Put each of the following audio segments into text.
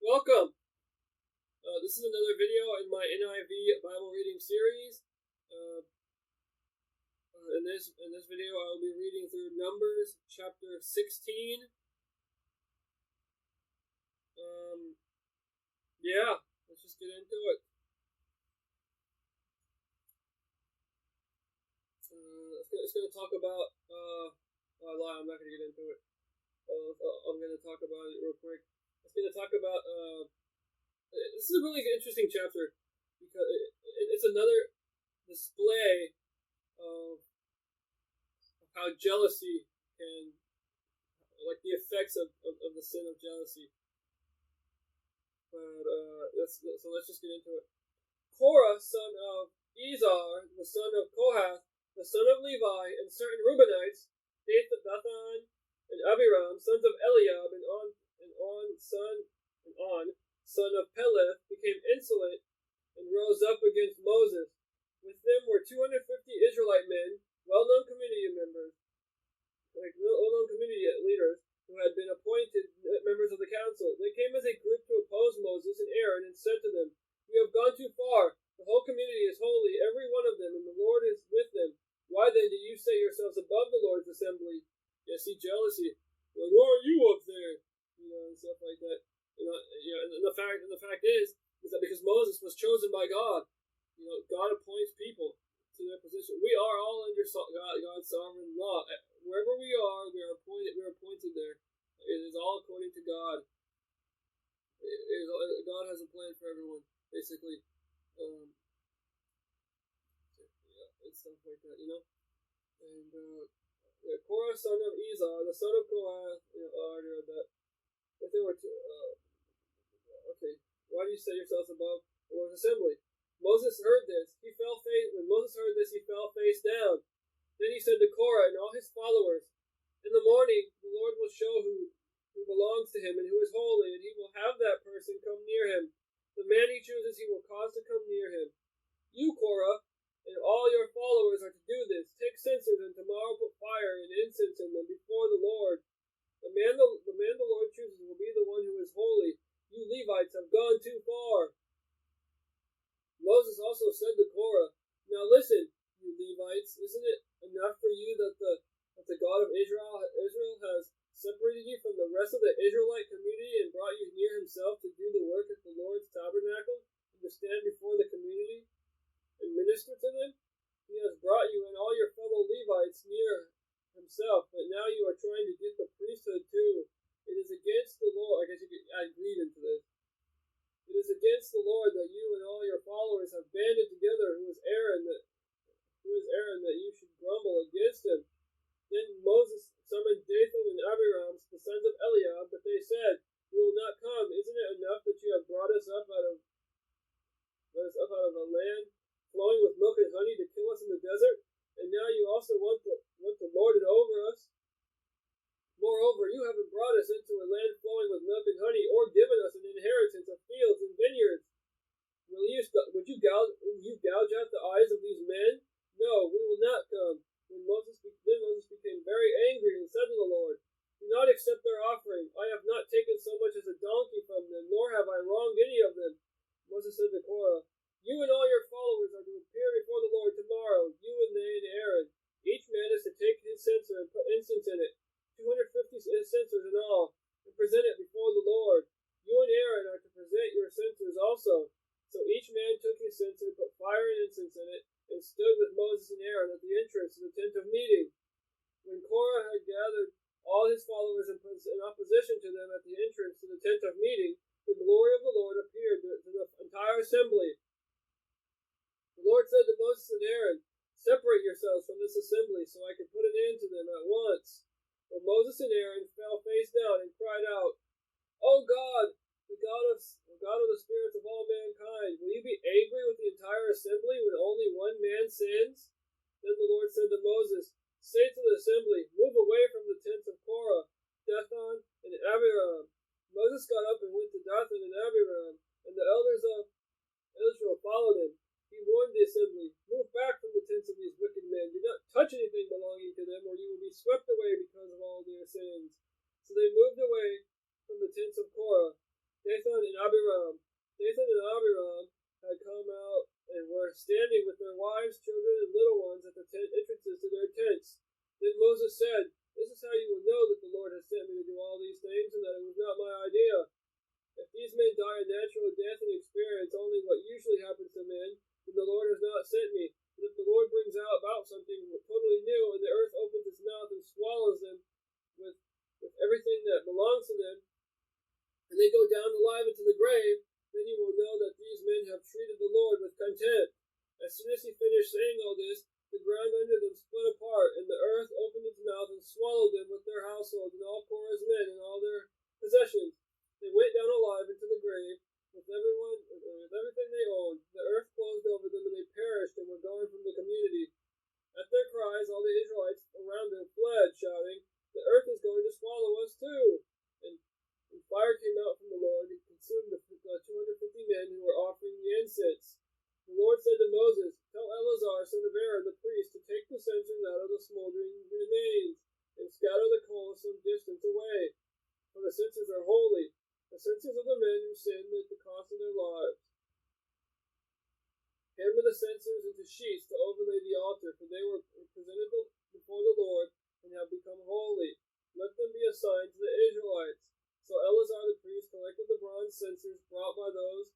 Welcome! This is another video in my NIV Bible reading series. In this video, I will be reading through Numbers chapter 16. Let's just get into it. It's going to talk about. I'm not going to get into it. I'm going to talk about it real quick. It's going to talk about. This is a really interesting chapter because it's another display of how jealousy can, like the effects of the sin of jealousy. But let's just get into it. Korah, son of Izhar, the son of Kohath, the son of Levi, and certain Reubenites, Dathan and Abiram, sons of Eliab, and On, son of Peleth, became insolent and rose up against Moses. With them were 250 Israelite men, well-known community members, well-known community leaders, who had been appointed members of the council. They came as a group to oppose Moses and Aaron and said to them, "You have gone too far. The whole community is holy, every one of them, and the Lord is with them. Why then do you set yourselves above the Lord's assembly?" Yeah, see, jealousy. Like, why are you up there? And stuff like that. And the fact is that because Moses was chosen by God, God appoints people to their position. We are all under God's sovereign law. Wherever we are appointed. We're appointed there. It is all according to God. God has a plan for everyone, basically. And stuff like that, And Korah, son of Izhar, the son of Kohath, I already read that. But there were two. Why do you set yourselves above the Lord's assembly? When Moses heard this, he fell face down. Then he said to Korah and all his followers, "In the morning the Lord will show who belongs to him and who is holy, and he will have that person come near him. The man he chooses he will cause to come near him. You, Korah, and all your followers are to do this. Take censers and tomorrow put fire and incense in them before the Lord. The man the Lord chooses will be the one who is holy. You Levites have gone too far." Moses also said to Korah, "Now listen, you Levites, isn't it enough for you that the God of Israel has separated you from the rest of the Israelite community and brought you near himself to do the work at the Lord's tabernacle and to stand before the community and minister to them? He has brought you and all your fellow Levites near himself, but now you are trying to get the priesthood too. It is against the Lord." I guess you could add greed into this. "It is against the Lord that you and all your followers have banded together, who is Aaron, that you should grumble against him." Then Moses summoned Dathan and Abiram, the sons of Eliab, but they said, "We will not come. Isn't it enough that you have brought us up out of a land flowing with milk and honey to kill us in the desert? And now you also want to lord it over us? Moreover, you haven't brought us into a land flowing with milk and honey, or given us an inheritance of fields and vineyards. Would you gouge out the eyes of these men? No, we will not come." Then Moses became very angry and said to the Lord, "Do not accept their offering. I have not taken so much as a donkey from them, nor have I wronged any of them." Moses said to Korah, "You and all your followers are to appear before the Lord tomorrow, you and they and Aaron. Each man is to take his censer and put incense in it, 250 censers in all, and present it before the Lord. You and Aaron are to present your censers also." So each man took his censer, put fire and incense in it, and stood with Moses and Aaron at the entrance to the tent of meeting. When Korah had gathered all his followers in opposition to them at the entrance to the tent of meeting, the glory of the Lord appeared to the entire assembly. The Lord said to Moses and Aaron, "Separate yourselves from this assembly, so I can put an end to them at once." But Moses and Aaron fell face down and cried out, "O God, the God of the spirits of all mankind, will you be angry with the entire assembly when only one man sins?" Then the Lord said to Moses, "Say to the assembly, move away from the tents of Korah, Dathan, and Abiram." Moses got up and went to Dathan and Abiram, and the elders of Israel followed him. He warned the assembly, "Move back from the tents of these wicked men. Do not touch anything belonging to them, or you will be swept away because of all their sins." So they moved away from the tents of Korah, Dathan and Abiram. Dathan and Abiram had come out and were standing with their wives, children, and little ones at the entrances to their tents. Then Moses said, "This is how you will know that the Lord has sent me to do all these things, and that it was not my idea. If these men die a natural death and experience only what usually happens to men, then the Lord has not sent me. But if the Lord brings out about something totally new, and the earth opens its mouth and swallows them with everything that belongs to them, and they go down alive into the grave, then you will know that these men have treated the Lord with contempt." As soon as he finished saying all this, the ground under them split apart, and the earth opened its mouth and swallowed them with their households and all Korah's men and all their possessions. They went down alive into the grave with everything they owned. The earth closed over them, and they perished and were gone from the community. At their cries, all the Israelites around them fled, shouting, "The earth is going to swallow us too!" And fire came out from the Lord and consumed the 250 men who were offering the incense. The Lord said to Moses, "Tell Eleazar, son of Aaron, the priest, to take the censers out of the smoldering remains and scatter the coals some distance away, for the censers are holy, the censers of the men who sinned at the cost of their lives. Hammer the censers into sheets to overlay the altar, for they were presented before the Lord and have become holy. Let them be a sign to the Israelites." So Eleazar the priest collected the bronze censers brought by those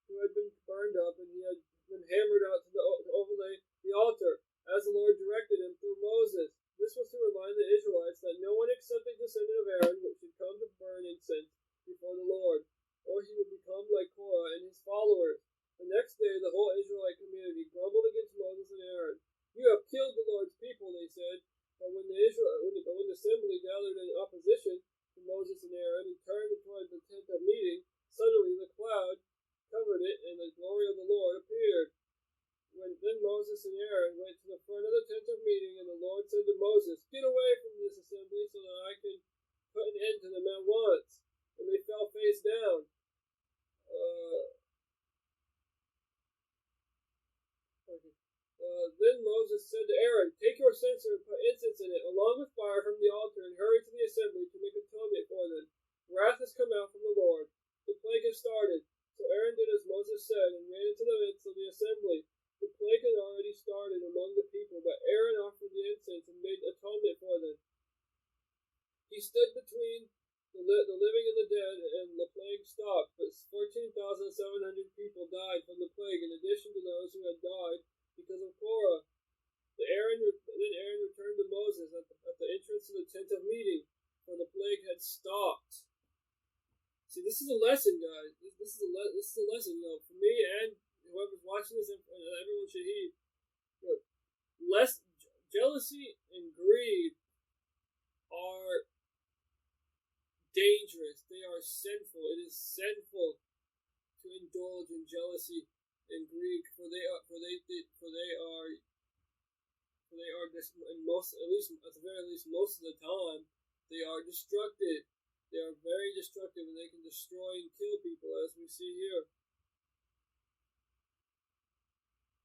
who had been burned up, and he had them hammered out to overlay the altar, as the Lord directed him through Moses. This was to remind the Israelites that no one except a descendant of Aaron should come to burn incense before the Lord, or he would become like Korah and his followers. The next day, the whole Israelite community grumbled against Moses and Aaron. "You have killed the Lord's people," they said. But when the assembly gathered in opposition to Moses and Aaron and turned toward the tent of meeting, suddenly the cloud covered it, and the glory of the Lord appeared. Then Moses and Aaron went to the front of the tent of meeting, and the Lord said to Moses, "Get away from this assembly so that I can put an end to them at once." And they fell face down. Then Moses said to Aaron, "Take your censer and put incense in it, along with fire from the altar, and hurry to the assembly to make atonement for them. Wrath has come out from the Lord. The plague has started." So Aaron did as Moses said and ran into the midst of the assembly. The plague had already started among the people, but Aaron offered the incense and made atonement for them. He stood between the living and the dead, and the plague stopped. But 14,700 people died from the plague, in addition to those who had died because of Korah. Then Aaron returned to Moses at the entrance to the tent of meeting, for the plague had stopped. See, this is a lesson, guys. This is a lesson, for me and whoever's watching this, and everyone should heed. Less jealousy and greed are dangerous. They are sinful. It is sinful to indulge in jealousy and greed, for they are at the very least most of the time they are destructive. They are very destructive, and they can destroy and kill people, as we see here.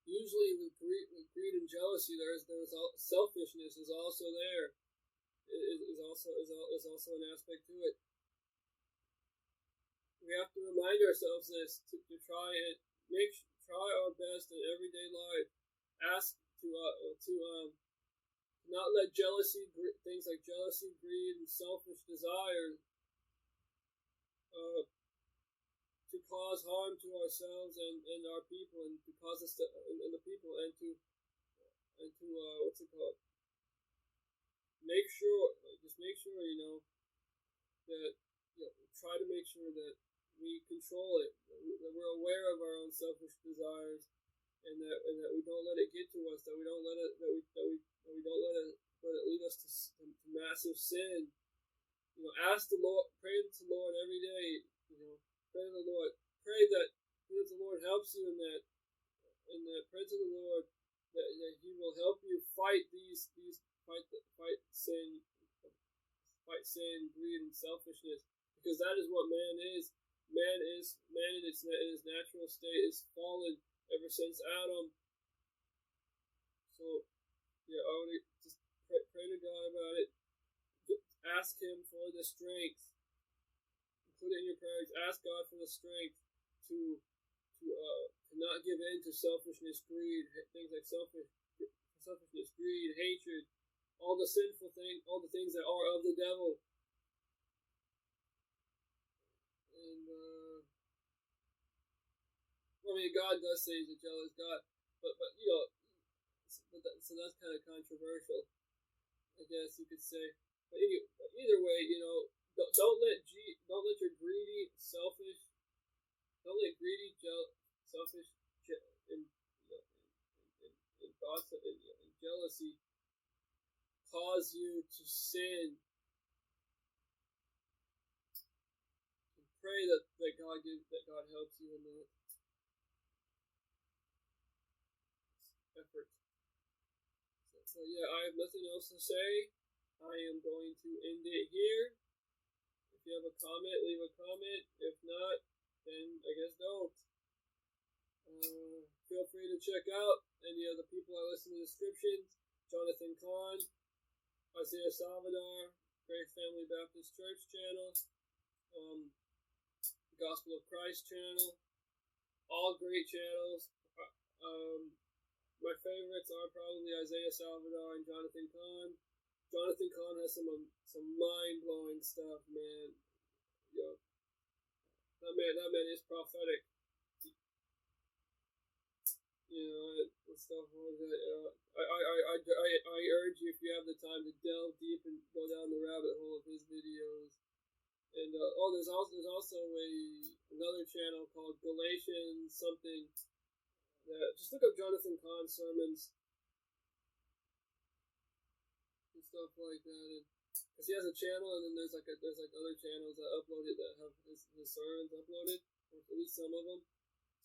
Usually, with greed and jealousy, there's selfishness is also there. Is also an aspect to it. We have to remind ourselves this to try and try our best in everyday life. Ask to not let things like jealousy, greed, and selfish desires to cause harm to ourselves and our people, and to cause us and the people, and to make sure that try to make sure that we control it, that we're aware of our own selfish desires, and that we don't let it get to us, that we don't let it lead us to massive sin. Ask the Lord, pray to the Lord every day. Pray to the Lord. Pray that the Lord helps you in that. And pray to the Lord that He will help you fight sin, greed, and selfishness, because that is what man is. Man in his natural state is fallen ever since Adam. So, I would just pray to God about it. Ask Him for the strength. put it in your prayers. Ask God for the strength to not give in to selfishness, greed, things like selfishness, greed, hatred, all the sinful things, all the things that are of the devil. And God does say He's a jealous God, but so that's kind of controversial, I guess you could say. But either way, don't let your greedy, selfish, selfish, and thoughts and jealousy cause you to sin. And pray that God helps you in that effort. So I have nothing else to say. I am going to end it here. If you have a comment, leave a comment. If not, then I guess don't. Feel free to check out any of the people I listen to the descriptions. Jonathan Cahn, Isaiah Salvidar, Grace Family Baptist Church channel, Gospel of Christ channel, all great channels. My favorites are probably Isaiah Salvidar and Jonathan Cahn. Jonathan Cahn has some mind-blowing stuff, man. That man is prophetic. And stuff like that. I urge you, if you have the time, to delve deep and go down the rabbit hole of his videos. And there's also another channel called Galatians something. Just look up Jonathan Cahn sermons and stuff like that. Because he has a channel, and then there's other channels that upload it that have his sermons uploaded, or at least some of them.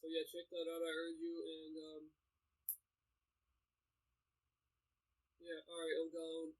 So check that out. I urge you. And all right, I'm gone.